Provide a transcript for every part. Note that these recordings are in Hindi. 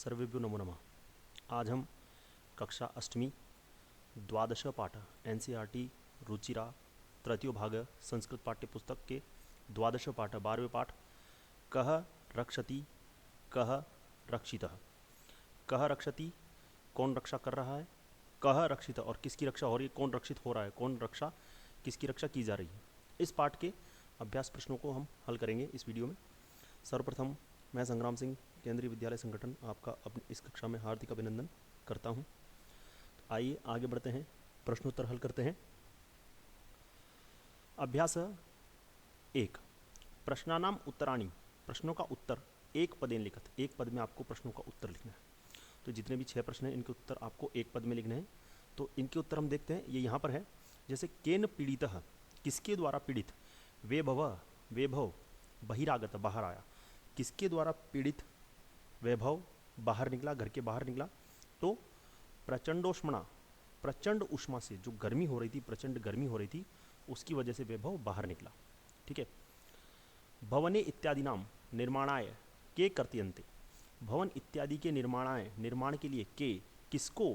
सर्वेभ्यो नमो नमः। आज हम कक्षा अष्टमी द्वादश पाठ एनसीईआरटी रुचिरा तृतीय भाग संस्कृत पाठ्य पुस्तक के द्वादश पाठ 12वें पाठ कह रक्षति कह रक्षितः। कह रक्षति कौन रक्षा कर रहा है, कह रक्षित और किसकी रक्षा हो रही है, कौन रक्षित हो रहा है, कौन रक्षा किसकी रक्षा की जा रही है। इस पाठ के अभ्यास प्रश्नों को हम हल करेंगे इस वीडियो में। सर्वप्रथम मैं संग्राम सिंह केंद्रीय विद्यालय संगठन आपका अपनी इस कक्षा में हार्दिक अभिनंदन करता हूं। आइए आगे बढ़ते हैं, प्रश्नोत्तर हल करते हैं। अभ्यास 1 प्रश्नानाम उत्तराणि। प्रश्नों का उत्तर एक पदेन लिखत। एक पद में आपको प्रश्नों का उत्तर लिखना है। तो जितने भी 6 प्रश्न हैं इनके उत्तर आपको एक पद में लिखने हैं। तो इनके उत्तर हम देखते हैं, ये यहाँ पर है। जैसे केन पीड़ितः, किसके द्वारा पीड़ित। वैभव बहिरागत, बाहर आया। किसके द्वारा पीड़ित वैभव बाहर निकला, घर के बाहर निकला। तो प्रचंडोष्मणा, प्रचंड उष्मा से जो गर्मी हो रही थी, प्रचंड गर्मी हो रही थी, उसकी वजह से वैभव बाहर निकला। ठीक है। भवने इत्यादि नाम निर्माणाय के कर्तयन्ते। भवन इत्यादि के निर्माणाय, निर्माण के लिए के किसको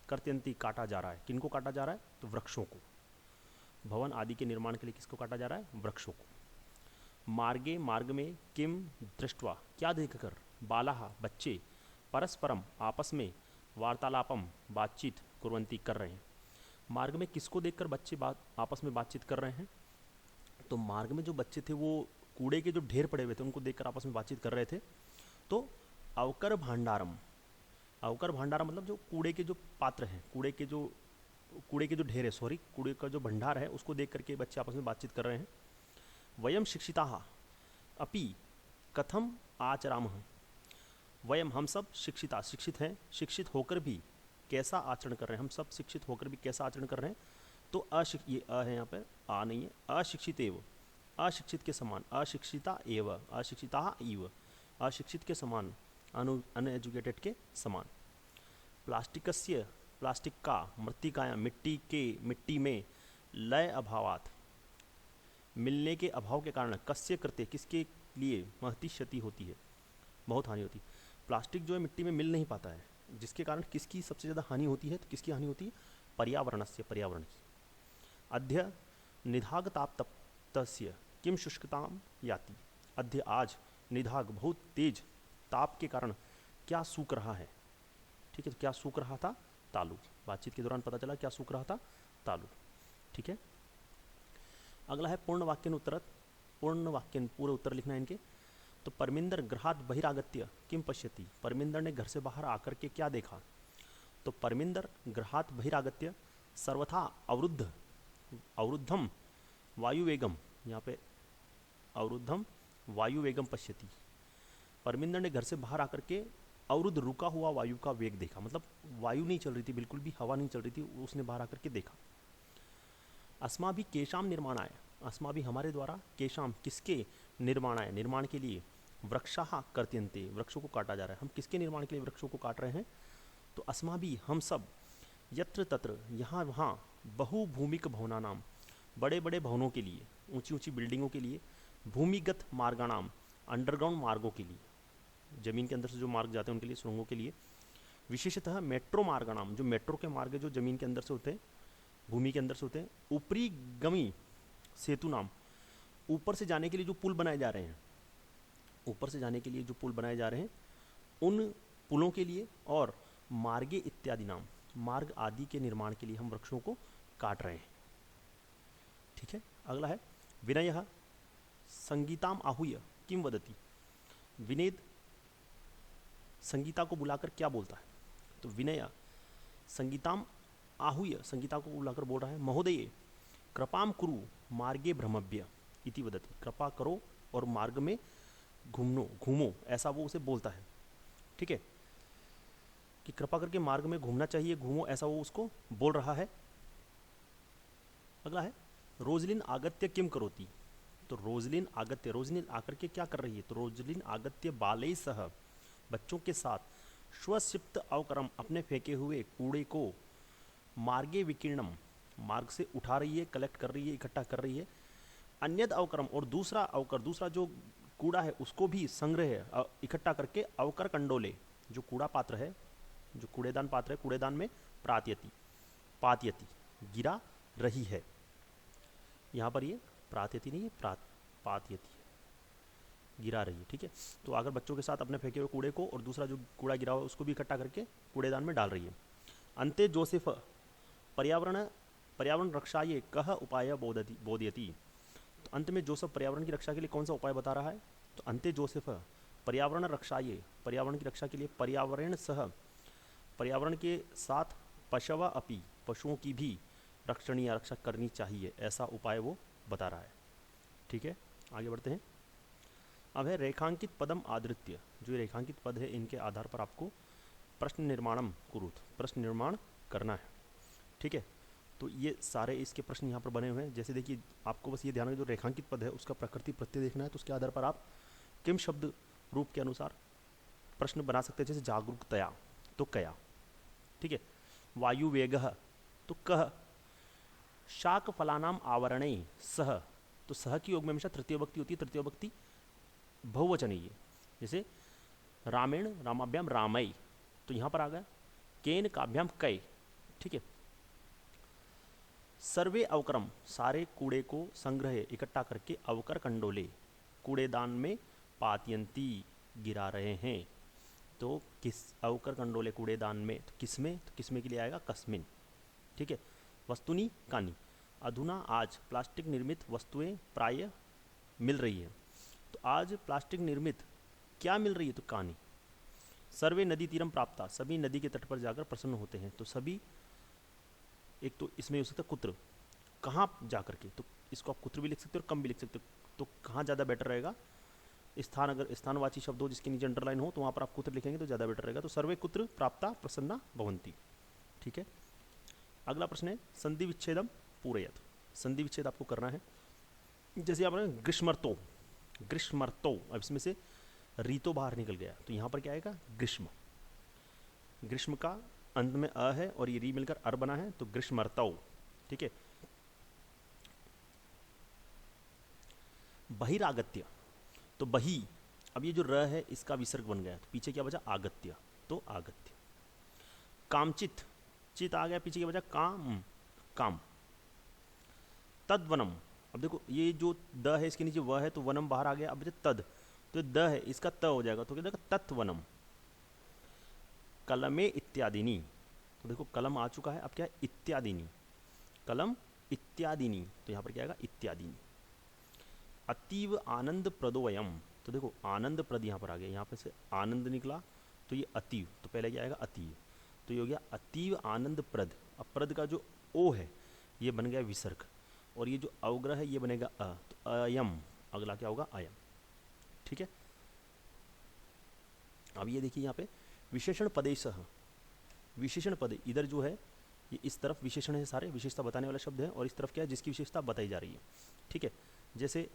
कर्तयन्ते काटा जा रहा है। किनको काटा जा रहा है, तो वृक्षों को। भवन आदि के निर्माण के लिए किसको काटा जा रहा है, वृक्षों को। मार्गे, मार्ग में, किम दृष्ट्वा, क्या देखकर, बालाहा, बच्चे, परस्परम, आपस में, वार्तालापम, बातचीत, कुर्वन्ति, कर रहे हैं। मार्ग में किसको देखकर बच्चे आपस में बातचीत कर रहे हैं, तो मार्ग में जो बच्चे थे वो कूड़े के जो ढेर पड़े हुए थे उनको देखकर आपस में बातचीत कर रहे थे। तो अवकर भांडारम, अवकर भांडारम मतलब जो कूड़े के जो पात्र हैं, कूड़े के जो ढेर है, सॉरी, कूड़े का जो भंडार है, उसको देख करके बच्चे आपस में बातचीत कर रहे हैं। वयम शिक्षिताः अपि कथम आचरामः। वयम, हम सब, शिक्षिता, शिक्षित हैं, शिक्षित होकर भी कैसा आचरण कर रहे हैं। हम सब शिक्षित होकर भी कैसा आचरण कर रहे हैं। तो ये अ है, यहाँ पर आ नहीं है। अशिक्षित एव, अशिक्षित के समान, अशिक्षिता एव, अशिक्षिता इव, अशिक्षित के समान, अनएजुकेटेड के समान। प्लास्टिकस्य, प्लास्टिक का, मृत्तिकायां, मिट्टी में, लय अभावात्, मिलने के अभाव के कारण, कस्य कृते, किसके लिए, महती क्षति होती है, बहुत हानि होती है। प्लास्टिक जो है मिट्टी में मिल नहीं पाता है, जिसके कारण किसकी सबसे ज़्यादा हानि होती है, तो किसकी हानि होती है, पर्यावरणस्य, पर्यावरण की। अद्य निधाग ताप तप्तस्य किम शुष्कताम याति। अद्य, आज, निधाग, बहुत तेज ताप के कारण क्या सूख रहा है। ठीक है, तो क्या सूख रहा था, तालु। बातचीत के दौरान पता चला क्या सूख रहा था, तालु। ठीक है। अगला है पूर्ण वाक्यन उत्तरत। पूर्ण वाक्यन, पूरे उत्तर लिखना है इनके। तो परमिंदर गृहात बहिरागत्य किम पश्यति। परमिंदर ने घर से बाहर आकर के क्या देखा। तो परमिंदर गृहात बहिरागत्य सर्वथा अवरुद्ध, अवरुद्धम वायुवेगम, यहाँ पे अवरुद्धम वायुवेगम पश्यति। परमिंदर ने घर से बाहर आकर के अवरुद्ध, रुका हुआ वायु का वेग देखा। मतलब वायु नहीं चल रही थी, बिल्कुल भी हवा नहीं चल रही थी, उसने बाहर आकर के देखा। अस्माभि केशाम निर्माणाय, अस्माभि हमारे द्वारा, केशाम किसके, निर्माणाय, निर्माण के लिए, वृक्षाः कर्तयन्ते, वृक्षों को काटा जा रहा है। हम किसके निर्माण के लिए वृक्षों को काट रहे हैं, तो अस्माभि, हम सब, यत्र तत्र, यहाँ वहाँ, बहुभूमिक भवनानाम, बड़े बड़े भवनों के लिए, ऊंची ऊंची बिल्डिंगों के लिए, भूमिगत मार्गाणाम, अंडरग्राउंड मार्गों के लिए, जमीन के अंदर से जो मार्ग जाते हैं उनके लिए, सुरंगों के लिए, विशेषतः मेट्रो मार्गाणाम, जो मेट्रो के मार्ग जो जमीन के अंदर से होते हैं, भूमि के अंदर से होते हैं, ऊपरी गमी सेतु नाम, ऊपर से जाने के लिए जो पुल बनाए जा रहे हैं, ऊपर से जाने के लिए जो पुल बनाए जा रहे हैं, उन पुलों के लिए, और मार्गे इत्यादि नाम, मार्ग आदि के निर्माण के लिए हम वृक्षों को काट रहे हैं। ठीक है। अगला है विनयः संगीताम आहूय किम वदति। विनेद संगीता को बुलाकर क्या बोलता है। तो विनय संगीताम आहूय, संगीता को बुलाकर बोल रहा है, महोदये कृपाम कुरु मार्गे भ्रमव्य इति वदति। कृपा करो और मार्ग में घूमो, ऐसा वो उसे बोलता है। ठीक है, कि कृपा करके मार्ग में घूमना चाहिए, घूमो, ऐसा वो उसको बोल रहा है। अगला है रोजलिन आगत्य किम करोति। तो रोजलिन आगत्य, रोजलिन आकर के क्या कर रही है, तो रोजलिन आगत्य बालय सह, बच्चों के साथ, स्वक्षिप्त अवकरम, अपने फेंके हुए कूड़े को, मार्गे विकीर्णम, मार्ग से उठा रही है, कलेक्ट कर रही है, इकट्ठा कर रही है, अन्यद अवकरम, और दूसरा अवकर, दूसरा जो कूड़ा है उसको भी संग्रह इकट्ठा करके, अवकर कंडोले, जो कूड़ा पात्र है, जो कूड़ेदान पात्र है, कूड़ेदान में प्रात्यति, पात्यति, गिरा रही है। यहाँ पर ये प्रात्यति नहीं है, पात्यति है, गिरा रही है। ठीक है, तो अगर बच्चों के साथ अपने फेंके हुए कूड़े को और दूसरा जो कूड़ा गिरा हुआ उसको भी इकट्ठा करके कूड़ेदान में डाल रही है। अंते जोसेफ पर्यावरण पर्यावरण रक्षाये कह उपाय बोधयति। तो अंत में जोसेफ पर्यावरण की रक्षा के लिए कौन सा उपाय बता रहा है? तो अंते जोसेफ पर्यावरण रक्षाये, पर्यावरण की रक्षा के लिए, पर्यावरण सह, पर्यावरण के साथ, पशव अपि, पशुओं की भी रक्षणीय, रक्षा करनी चाहिए, ऐसा उपाय वो बता रहा है। ठीक है, आगे बढ़ते हैं। अब है रेखांकित पदम आदृत्य। जो रेखांकित पद है इनके आधार पर आपको प्रश्न निर्माणम कुरुत, प्रश्न निर्माण करना है। ठीक है, तो ये सारे इसके प्रश्न यहाँ पर बने हुए हैं। जैसे देखिए, आपको बस ये ध्यान रखिए, जो रेखांकित पद है उसका प्रकृति प्रत्यय देखना है, तो उसके आधार पर आप किम शब्द रूप के अनुसार प्रश्न बना सकते हैं। जैसे जागरूकतया तो कया, ठीक है, वायु वेगः तो कह, शाक फलानाम आवरणे सह, तो सह की योग में हमेशा तृतीय विभक्ति होती है, तृतीय विभक्ति बहुवचन है। जैसे रामेण रामाभ्याम रामई, तो यहाँ पर आ गया केन काभ्याम कई। ठीक है, सर्वे अवकरम, सारे कूड़े को संग्रह इकट्ठा करके, अवकर कंडोले, कूड़ेदान में, पात्यंती, गिरा रहे हैं। तो किस, अवकर कंडोले कूड़ेदान में, तो किसमें, तो किसमें के लिए आएगा कस्मिन। ठीक है, वस्तुनि कानी, अधुना आज प्लास्टिक निर्मित वस्तुएं प्राय मिल रही है। तो आज प्लास्टिक निर्मित क्या मिल रही है? तो कानी। सर्वे नदी तीरम प्राप्ता, सभी नदी के तट पर जाकर प्रसन्न होते हैं। तो सभी, एक तो इसमें हो सकता है कुत्र, कहाँ जाकर के, तो इसको आप कुत्र भी लिख सकते हो और कम भी लिख सकते हो। तो कहाँ ज़्यादा बेटर रहेगा? स्थान, अगर स्थानवाची शब्द हो जिसके नीचे अंडरलाइन हो तो वहाँ पर आप कुत्र लिखेंगे तो ज़्यादा बेटर रहेगा। तो सर्वे कुत्र प्राप्ता प्रसन्ना भवंती। ठीक है, अगला प्रश्न है संधि विच्छेदम पूरयत। संधि विच्छेद आपको करना है। जैसे आपने ग्रीष्मर्तो, ग्रीष्मर्तो, अब इसमें से रीतो बाहर निकल गया, तो यहाँ पर क्या आएगा? ग्रीष्म। ग्रीष्म का अंत में अ है और ये री मिलकर अर बना है, तो ग्रीष्मर्तौ। ठीक है, बहिरागत्य, तो बही, अब ये जो र है इसका विसर्ग बन गया, तो पीछे क्या बचा? आगत्य, तो आगत्य। कामचित, चित आ गया पीछे क्या बचा? काम, काम। तद्वनम, अब देखो ये जो द है इसके नीचे व है, तो वनम बाहर आ गया, अब बचा तद, तो द है इसका त हो जाएगा, तो क्या जाएगा? तत्वनम। कलमे इत्यादिनी, तो देखो कलम आ चुका है, अब क्या है? इत्यादिनी, कलम इत्यादिनी, तो यहाँ पर क्या आएगा? इत्यादिनी। अतीव आनंद प्रदोयम, तो देखो आनंद प्रद यहाँ पर आ गया, यहाँ पे से आनंद निकला तो ये अतीव, तो पहले क्या आएगा? अतीव, तो ये हो गया अतीव आनंद प्रद। अब प्रद का जो ओ है ये बन गया विसर्ग, और ये जो अवग्रह है ये बनेगा अ, तो अयम, अगला क्या होगा? अयम। ठीक है, अब ये देखिए यहाँ पे विशेषण पदेशः, विशेषण पद, इधर जो है ये इस तरफ विशेषण है, सारे विशेषता बताने वाला शब्द है, और इस तरफ क्या है? जिसकी विशेषता बताई जा रही है। ठीक है, जैसे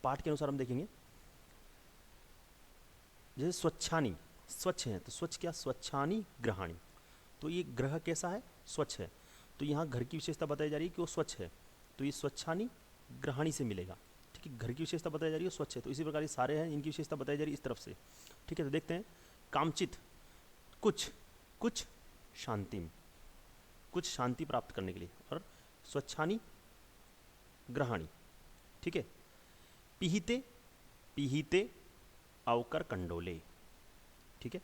पाठ के अनुसार हम देखेंगे, जैसे स्वच्छानी, स्वच्छ है, तो स्वच्छ क्या? स्वच्छानी ग्रहाणी, तो ये ग्रह कैसा है? स्वच्छ है, तो यहाँ घर की विशेषता बताई जा रही है कि वो स्वच्छ है, तो ये स्वच्छानी ग्रहाणी से मिलेगा। ठीक है, घर की विशेषता बताई जा रही है स्वच्छ है, तो इसी प्रकार ये सारे हैं, इनकी विशेषता बताई जा रही है इस तरफ से। ठीक है, तो देखते हैं। कामचित, कुछ, कुछ शांतिम, कुछ शांति प्राप्त करने के लिए, और स्वच्छानी ग्रहाणी। ठीक है, पिहिते, पिहिते अवकर कंडोले। ठीक है,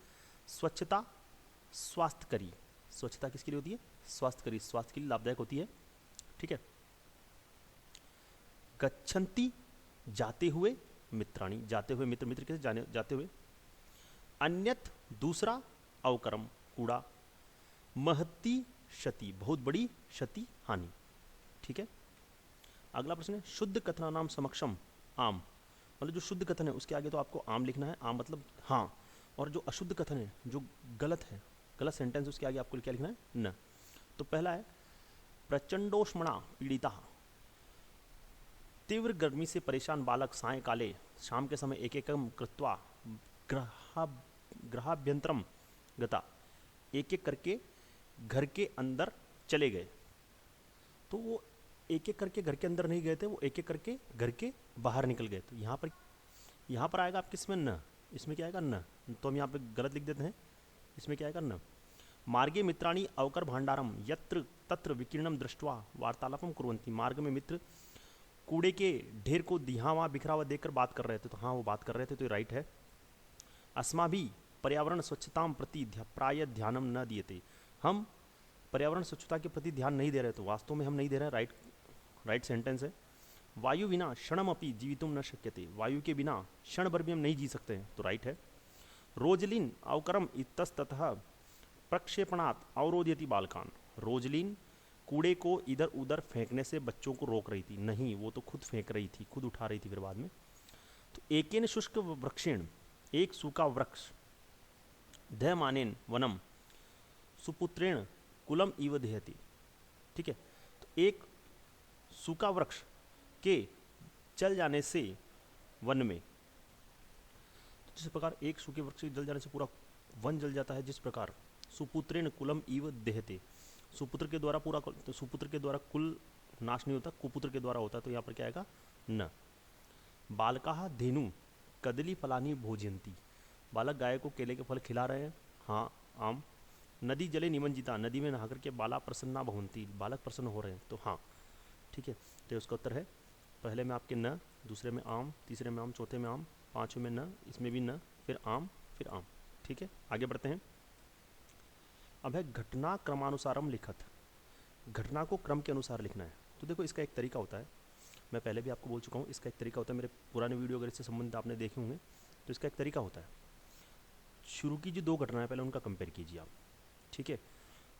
स्वच्छता स्वास्थ्यकरी, स्वच्छता किसके लिए होती है? स्वास्थ्यकरी, स्वास्थ्य के लिए लाभदायक होती है। ठीक है, गच्छन्ति जाते हुए मित्राणी, जाते हुए मित्र, मित्र कैसे? जाने, जाते हुए। अन्यत दूसरा अवकरम कूड़ा, महती क्षति, बहुत बड़ी क्षति, हानि। ठीक है, अगला प्रश्न है शुद्ध कथनानाम समक्षम आम, मतलब जो शुद्ध कथन है उसके आगे तो आपको आम लिखना है, आम मतलब हाँ, और जो अशुद्ध कथन है, जो गलत है, गलत सेंटेंस, उसके आगे आपको क्या लिखना है? न। तो पहला है प्रचंडोष्मणा पीड़िता, तीव्र गर्मी से परेशान बालक सायंकाले, शाम के समय एक एकम कृत्वा ग्रहाभ्यंतरम गता, एक एक करके घर के अंदर चले गए। तो वो एक एक करके घर के अंदर नहीं गए थे, वो एक एक करके घर के बाहर निकल गए। तो यहाँ पर आएगा आप किसमें? न, इसमें क्या आएगा न, तो हम यहाँ पे गलत लिख देते हैं, इसमें क्या आएगा न। मार्गे मित्राणि अवकर भांडारम यत्र तत्र विकीर्णम दृष्ट्वा वार्तालापम कुर्वन्ति, मार्ग में मित्र कूड़े के ढेर को यहाँ वहाँ बिखरा हुआ देखकर बात कर रहे थे, तो हाँ वो बात कर रहे थे, तो ये राइट है। अस्माभि पर्यावरण स्वच्छताम प्रति प्राय ध्यानम न दियते, हम पर्यावरण स्वच्छता के प्रति ध्यान नहीं दे रहे, तो वास्तव में हम नहीं दे रहे, राइट सेंटेंस है। वायु बिना क्षणमपि जीवितुम न शक्यते, वायु के बिना क्षण भर भी हम नहीं जी सकते हैं, तो राइट है। रोजलिन अवकरम इतस्ततः प्रक्षेपणात् अवरोधयति बालकान, रोजलिन कूड़े को इधर उधर फेंकने से बच्चों को रोक रही थी, नहीं वो तो खुद फेंक रही थी, खुद उठा रही थी फिर बाद में। तो एकेन शुष्क वृक्षेण, एक सूखा वृक्ष, दह्यमानेन वनम सुपुत्रेण कुलम इव दह्यति, ठीक है। तो एक सूखा वृक्ष के जल जाने से वन में, तो जिस प्रकार एक सूखे वृक्ष के जल जाने से पूरा वन जल जाता है, जिस प्रकार सुपुत्रेण कुलम इव दह्यते, सुपुत्र के द्वारा पूरा, तो सुपुत्र के द्वारा कुल नाश नहीं होता, कुपुत्र के द्वारा होता है, तो यहाँ पर क्या आएगा न। बालकाः धेनु कदली फलानी भोजयंती, बालक गाय को केले के फल खिला रहे हैं, हाँ आम। नदी जले निमंजिता, नदी में नहा करके बाला प्रसन्ना भवंती, बालक प्रसन्न हो रहे हैं, तो हाँ ठीक है। तो उसका उत्तर है पहले में आपके न, दूसरे में आम, तीसरे में आम, चौथे में आम, पांचवें में न, इसमें भी न, फिर आम, फिर आम, ठीक है। आगे बढ़ते हैं। अब है घटना क्रमानुसारम लिखत, घटना को क्रम के अनुसार लिखना है। तो देखो इसका एक तरीका होता है, मैं पहले भी आपको बोल चुका हूँ, इसका एक तरीका होता है, मेरे पुराने वीडियो अगर इससे संबंधित आपने देखे होंगे, तो इसका एक तरीका होता है, शुरू की जो दो घटनाएं पहले उनका कंपेयर कीजिए आप, ठीक है।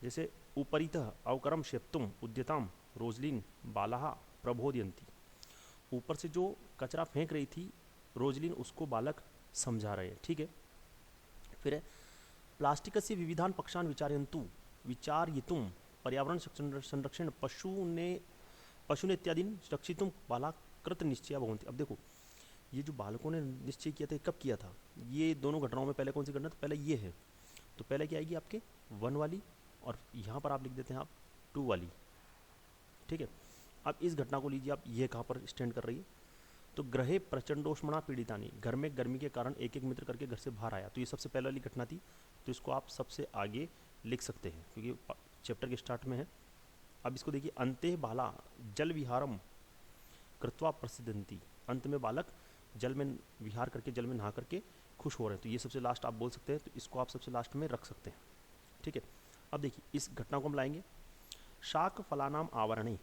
जैसे उपरितः अवकरम शेप्तुम उद्यताम रोजलिन बालाहा प्रबोधयंती, ऊपर से जो कचरा फेंक रही थी रोजलिन, उसको बालक समझा रहे हैं, ठीक है। फिर है प्लास्टिक से विविधान पक्षान विचारयंतु विचारयितुम पर्यावरण संरक्षण पशु ने इत्यादि रक्षितुम बालाकृत निश्चय भवंती। अब देखो ये जो बालकों ने निश्चय किया था, कब किया था, ये दोनों घटनाओं में पहले कौन सी घटना, तो पहले ये है, तो पहले क्या आएगी आपके 1 वाली, और यहाँ पर आप लिख देते हैं आप 2 वाली, ठीक है। अब इस घटना को लीजिए आप, ये कहाँ पर स्टैंड कर रही है, तो ग्रहे प्रचंडोष्मणा पीड़ितानी, घर में गर्मी के कारण एक एक मित्र करके घर से बाहर आया, तो ये सबसे पहले वाली घटना थी, तो इसको आप सबसे आगे लिख सकते हैं क्योंकि चैप्टर के स्टार्ट में है। अब इसको देखिए, अंते बाला जल विहारम कृत्वा प्रसिद्धंती, अंत में बालक जल में विहार करके, जल में नहा करके खुश हो रहे हैं, तो ये सबसे लास्ट आप बोल सकते हैं, तो इसको आप सबसे लास्ट में रख सकते हैं, ठीक है। अब देखिए इस घटना को हम लाएंगे, शाक फलानाम आवरणे,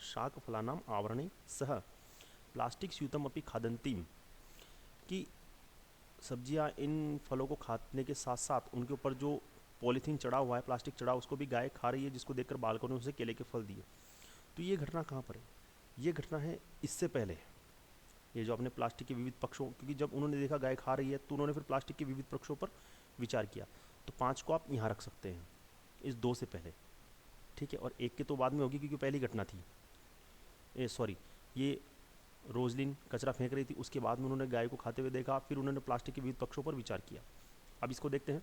शाक फलानाम आवरणे सह प्लास्टिक स्यूतम अपनी खादंतीम, कि सब्जियां इन फलों को खाने के साथ साथ उनके ऊपर जो पॉलीथीन चढ़ा हुआ है, प्लास्टिक चढ़ा, उसको भी गाय खा रही है, जिसको देखकर बालकों ने उसे केले के फल दिए। तो ये घटना कहाँ पर है, ये घटना है इससे पहले, ये जो आपने प्लास्टिक के विविध पक्षों, क्योंकि जब उन्होंने देखा गाय खा रही है तो उन्होंने फिर प्लास्टिक के विविध पक्षों पर विचार किया, तो 5 को आप यहाँ रख सकते हैं, इस 2 से पहले, ठीक है। और 1 के तो बाद में होगी क्योंकि पहली घटना थी, सॉरी ये रोजलिन कचरा फेंक रही थी, उसके बाद में उन्होंने गाय को खाते हुए देखा, फिर उन्होंने प्लास्टिक के विविध पक्षों पर विचार किया। अब इसको देखते हैं,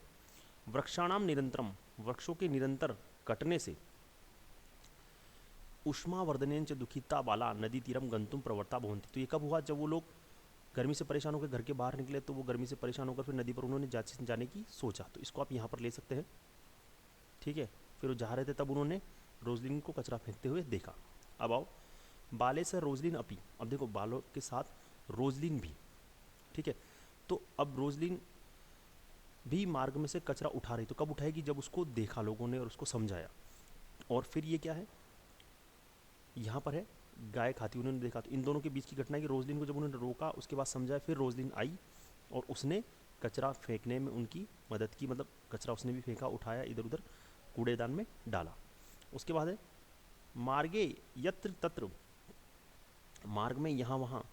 वृक्षाणाम निरंतरम, वृक्षों के निरंतर कटने से उष्मावर्धनेन च दुखिता बाला नदी तीरम गंतुम प्रवर्ता भवंती, तो ये कब हुआ, जब वो लोग गर्मी से परेशान होकर घर के बाहर निकले, तो वो गर्मी से परेशान होकर फिर नदी पर उन्होंने जाने की सोचा, तो इसको आप यहाँ पर ले सकते हैं, ठीक है। फिर वो जा रहे थे तब उन्होंने रोजलिन को कचरा फेंकते हुए देखा। अब आओ बाले से रोजलिन अपी, अब देखो बालों के साथ रोजलिन भी, ठीक है। तो अब रोजलिन भी मार्ग में से कचरा उठा रही, तो कब उठाएगी, जब उसको देखा लोगों ने और उसको समझाया। और फिर ये क्या है, यहाँ पर है गाय खाती, उन्होंने देखा, तो इन दोनों के बीच की घटना है कि रोजलिन को जब उन्होंने रोका, उसके बाद समझाया, फिर रोजलिन आई और उसने कचरा फेंकने में उनकी मदद की, मतलब कचरा उसने भी फेंका, उठाया, इधर उधर कूड़ेदान में डाला। उसके बाद है मार्गे यत्र तत्र, मार्ग में यहाँ वहाँ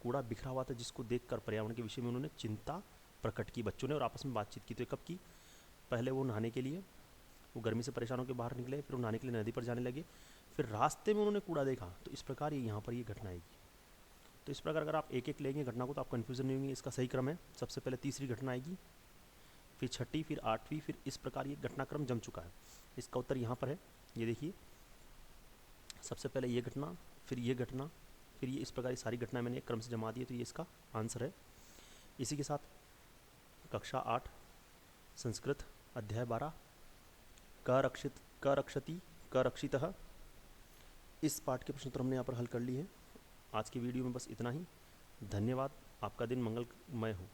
कूड़ा बिखरा हुआ था, जिसको देखकर पर्यावरण के विषय में उन्होंने चिंता प्रकट की बच्चों ने और आपस में बातचीत की। तो कब की, पहले वो नहाने के लिए, वो गर्मी से परेशान होकर बाहर निकले, फिर वो नहाने के लिए नदी पर जाने लगे, फिर रास्ते में उन्होंने कूड़ा देखा, तो इस प्रकार ये यहाँ पर ये घटना आएगी। तो इस प्रकार अगर आप एक एक लेंगे घटना को तो आप कन्फ्यूजन नहीं होंगे। इसका सही क्रम है, सबसे पहले तीसरी घटना आएगी, फिर छठी, फिर आठवीं, फिर इस प्रकार ये घटनाक्रम जम चुका है। इसका उत्तर यहाँ पर है, ये देखिए, सबसे पहले ये घटना, फिर ये घटना, फिर ये, इस प्रकार ये सारी घटनाएं मैंने एक क्रम से जमा दी है, तो ये इसका आंसर है। इसी के साथ कक्षा 8 संस्कृत अध्याय 12 क रक्षति क रक्षितः। इस पाठ के प्रश्न उत्तर हमने यहाँ पर हल कर लिए हैं। आज की वीडियो में बस इतना ही। धन्यवाद। आपका दिन मंगलमय हो।